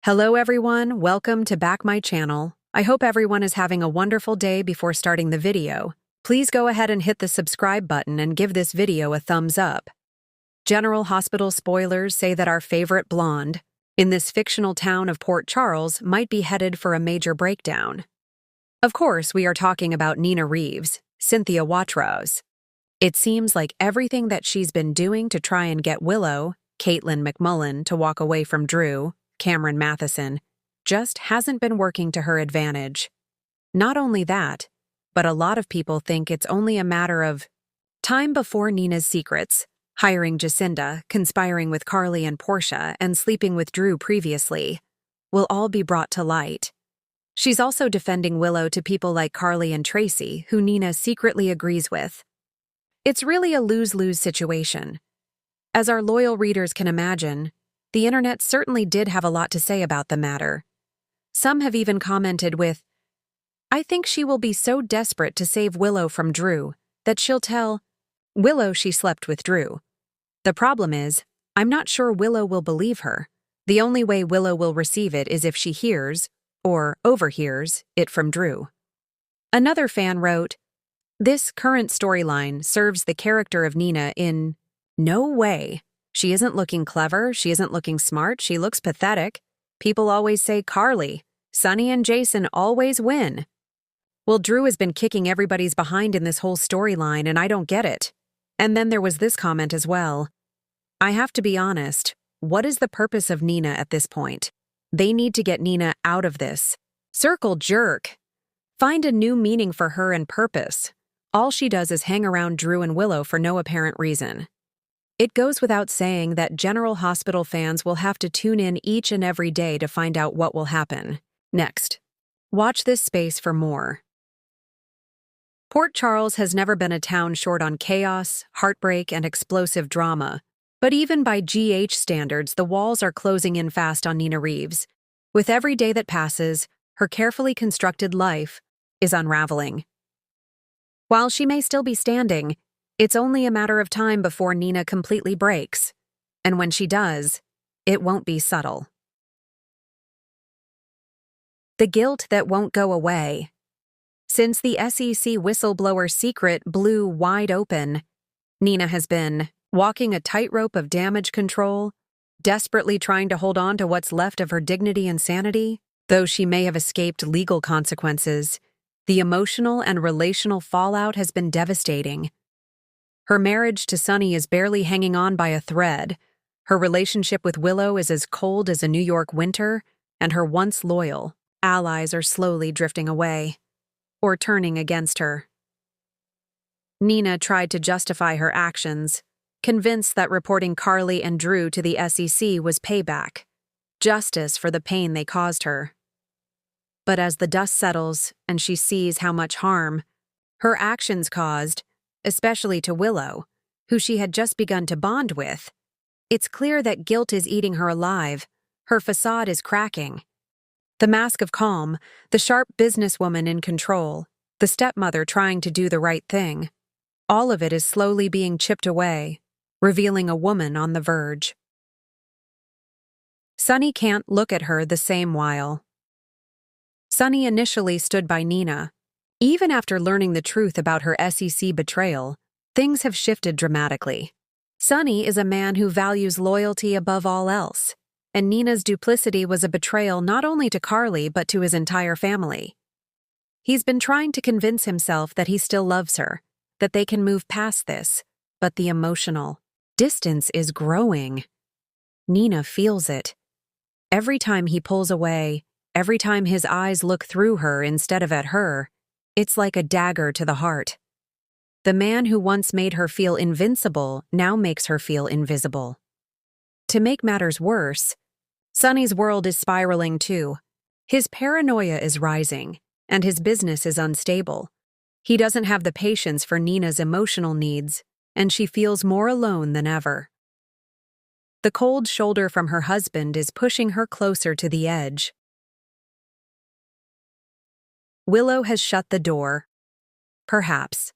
Hello everyone, welcome to back my channel. I hope everyone is having a wonderful day before starting the video. Please go ahead and hit the subscribe button and give this video a thumbs up. General Hospital spoilers say that our favorite blonde in this fictional town of Port Charles might be headed for a major breakdown. Of course, we are talking about Nina Reeves, Cynthia Watrous. It seems like everything that she's been doing to try and get Willow, Caitlin McMullen, to walk away from Drew, Cameron Matheson, just hasn't been working to her advantage. Not only that, but a lot of people think it's only a matter of time before Nina's secrets, hiring Jacinda, conspiring with Carly and Portia, and sleeping with Drew previously, will all be brought to light. She's also defending Willow to people like Carly and Tracy, who Nina secretly agrees with. It's really a lose-lose situation. As our loyal readers can imagine, the internet certainly did have a lot to say about the matter. Some have even commented with, "I think she will be so desperate to save Willow from Drew that she'll tell Willow she slept with Drew." The problem is, I'm not sure Willow will believe her. The only way Willow will receive it is if she hears, or overhears, it from Drew. Another fan wrote, "This current storyline serves the character of Nina in no way. She isn't looking clever, she isn't looking smart, she looks pathetic. People always say Carly, Sonny and Jason always win. Well, Drew has been kicking everybody's behind in this whole storyline and I don't get it." And then there was this comment as well. "I have to be honest, what is the purpose of Nina at this point? They need to get Nina out of this. Circle jerk. Find a new meaning for her and purpose. All she does is hang around Drew and Willow for no apparent reason." It goes without saying that General Hospital fans will have to tune in each and every day to find out what will happen. Next, watch this space for more. Port Charles has never been a town short on chaos, heartbreak, and explosive drama. But even by GH standards, the walls are closing in fast on Nina Reeves. With every day that passes, her carefully constructed life is unraveling. While she may still be standing, it's only a matter of time before Nina completely breaks. And when she does, it won't be subtle. The guilt that won't go away. Since the SEC whistleblower secret blew wide open, Nina has been walking a tightrope of damage control, desperately trying to hold on to what's left of her dignity and sanity. Though she may have escaped legal consequences, the emotional and relational fallout has been devastating. Her marriage to Sonny is barely hanging on by a thread. Her relationship with Willow is as cold as a New York winter, and her once loyal allies are slowly drifting away, or turning against her. Nina tried to justify her actions, convinced that reporting Carly and Drew to the SEC was payback, justice for the pain they caused her. But as the dust settles and she sees how much harm her actions caused, especially to Willow, who she had just begun to bond with, it's clear that guilt is eating her alive. Her facade is cracking. The mask of calm, the sharp businesswoman in control, the stepmother trying to do the right thing, all of it is slowly being chipped away, revealing a woman on the verge. Sonny can't look at her the same while. Sonny initially stood by Nina. Even after learning the truth about her SEC betrayal, things have shifted dramatically. Sonny is a man who values loyalty above all else, and Nina's duplicity was a betrayal not only to Carly but to his entire family. He's been trying to convince himself that he still loves her, that they can move past this, but the emotional distance is growing. Nina feels it. Every time he pulls away, every time his eyes look through her instead of at her, it's like a dagger to the heart. The man who once made her feel invincible now makes her feel invisible. To make matters worse, Sonny's world is spiraling too. His paranoia is rising, and his business is unstable. He doesn't have the patience for Nina's emotional needs, and she feels more alone than ever. The cold shoulder from her husband is pushing her closer to the edge. Willow has shut the door. Perhaps.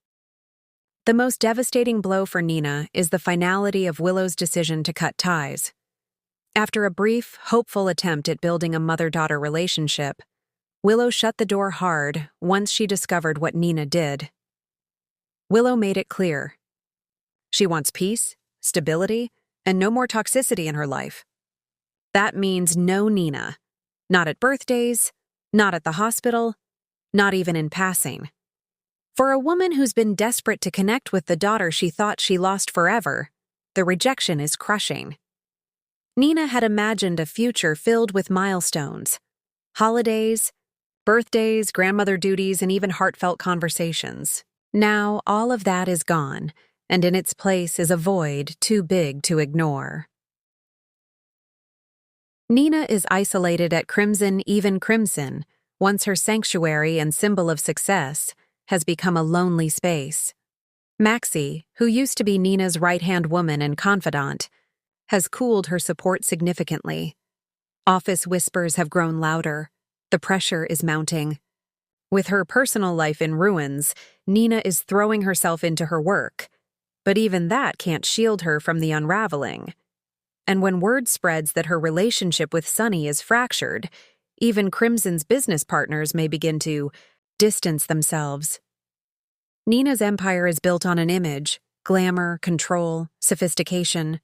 The most devastating blow for Nina is the finality of Willow's decision to cut ties. After a brief, hopeful attempt at building a mother-daughter relationship, Willow shut the door hard once she discovered what Nina did. Willow made it clear. She wants peace, stability, and no more toxicity in her life. That means no Nina. Not at birthdays, not at the hospital, not even in passing. For a woman who's been desperate to connect with the daughter she thought she lost forever, the rejection is crushing. Nina had imagined a future filled with milestones, holidays, birthdays, grandmother duties, and even heartfelt conversations. Now, all of that is gone, and in its place is a void too big to ignore. Nina is isolated at Crimson Even Crimson, once her sanctuary and symbol of success, has become a lonely space. Maxie, who used to be Nina's right-hand woman and confidant, has cooled her support significantly. Office whispers have grown louder. The pressure is mounting. With her personal life in ruins, Nina is throwing herself into her work. But even that can't shield her from the unraveling. And when word spreads that her relationship with Sunny is fractured, even Crimson's business partners may begin to distance themselves. Nina's empire is built on an image, glamour, control, sophistication.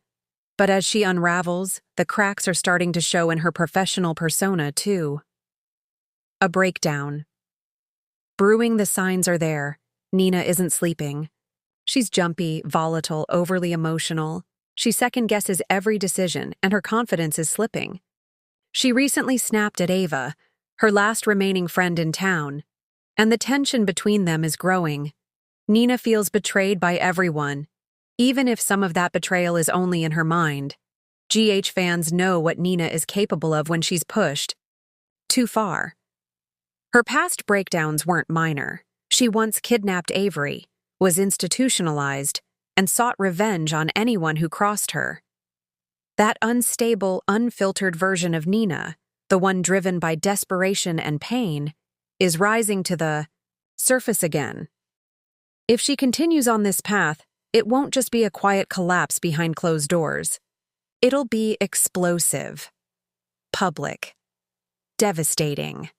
But as she unravels, the cracks are starting to show in her professional persona, too. A breakdown. Brewing, the signs are there. Nina isn't sleeping. She's jumpy, volatile, overly emotional. She second-guesses every decision, and her confidence is slipping. She recently snapped at Ava, her last remaining friend in town, and the tension between them is growing. Nina feels betrayed by everyone, even if some of that betrayal is only in her mind. GH fans know what Nina is capable of when she's pushed too far. Her past breakdowns weren't minor. She once kidnapped Avery, was institutionalized, and sought revenge on anyone who crossed her. That unstable, unfiltered version of Nina, the one driven by desperation and pain, is rising to the surface again. If she continues on this path, it won't just be a quiet collapse behind closed doors. It'll be explosive, public, devastating.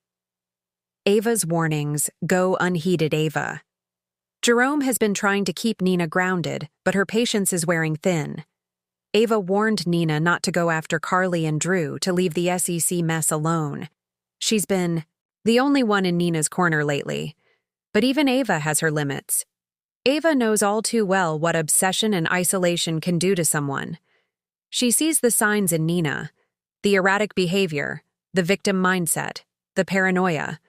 Ava's warnings go unheeded. Ava. Jerome has been trying to keep Nina grounded, but her patience is wearing thin. Ava warned Nina not to go after Carly and Drew, to leave the SEC mess alone. She's been the only one in Nina's corner lately. But even Ava has her limits. Ava knows all too well what obsession and isolation can do to someone. She sees the signs in Nina, the erratic behavior, the victim mindset, the paranoia.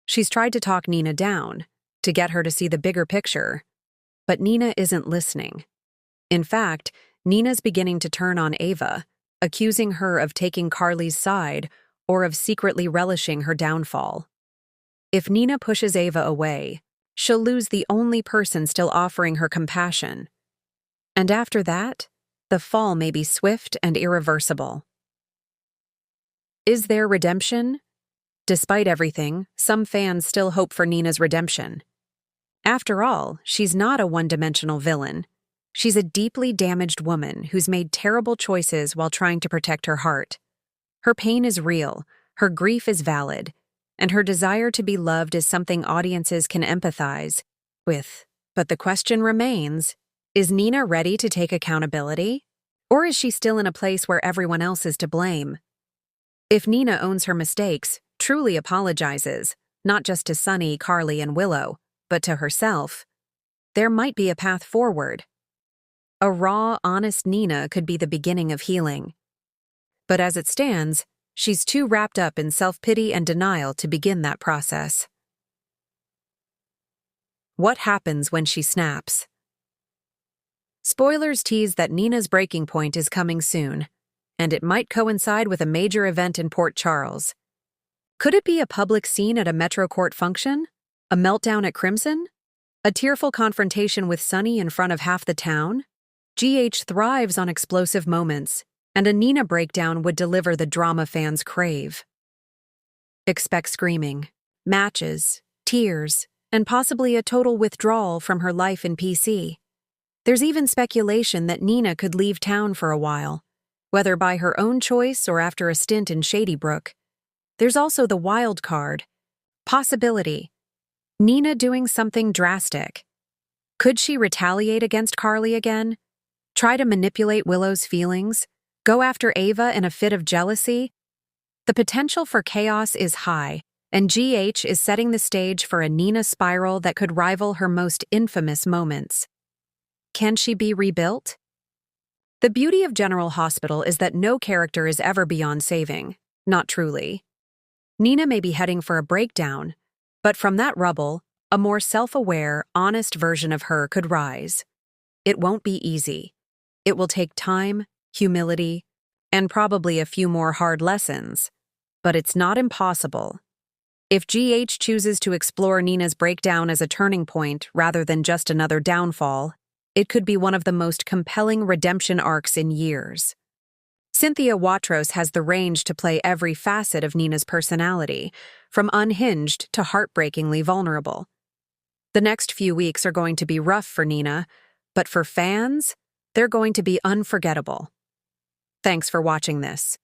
She's tried to talk Nina down, to get her to see the bigger picture. But Nina isn't listening. In fact, Nina's beginning to turn on Ava, accusing her of taking Carly's side or of secretly relishing her downfall. If Nina pushes Ava away, she'll lose the only person still offering her compassion. And after that, the fall may be swift and irreversible. Is there redemption? Despite everything, some fans still hope for Nina's redemption. After all, she's not a one-dimensional villain. She's a deeply damaged woman who's made terrible choices while trying to protect her heart. Her pain is real, her grief is valid, and her desire to be loved is something audiences can empathize with. But the question remains, is Nina ready to take accountability? Or is she still in a place where everyone else is to blame? If Nina owns her mistakes, truly apologizes, not just to Sunny, Carly, and Willow, but to herself, there might be a path forward. A raw, honest Nina could be the beginning of healing. But as it stands, she's too wrapped up in self-pity and denial to begin that process. What happens when she snaps? Spoilers tease that Nina's breaking point is coming soon, and it might coincide with a major event in Port Charles. Could it be a public scene at a Metro Court function? A meltdown at Crimson? A tearful confrontation with Sunny in front of half the town? GH thrives on explosive moments, and a Nina breakdown would deliver the drama fans crave. Expect screaming, matches, tears, and possibly a total withdrawal from her life in PC. There's even speculation that Nina could leave town for a while, whether by her own choice or after a stint in Shady Brook. There's also the wild card. Possibility. Nina doing something drastic. Could she retaliate against Carly again? Try to manipulate Willow's feelings? Go after Ava in a fit of jealousy? The potential for chaos is high, and GH is setting the stage for a Nina spiral that could rival her most infamous moments. Can she be rebuilt? The beauty of General Hospital is that no character is ever beyond saving. Not truly. Nina may be heading for a breakdown, but from that rubble, a more self-aware, honest version of her could rise. It won't be easy. It will take time, humility, and probably a few more hard lessons. But it's not impossible. If GH chooses to explore Nina's breakdown as a turning point rather than just another downfall, it could be one of the most compelling redemption arcs in years. Cynthia Watros has the range to play every facet of Nina's personality, from unhinged to heartbreakingly vulnerable. The next few weeks are going to be rough for Nina, but for fans, they're going to be unforgettable. Thanks for watching this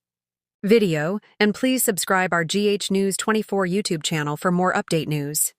video, and please subscribe our GH News 24 YouTube channel for more update news.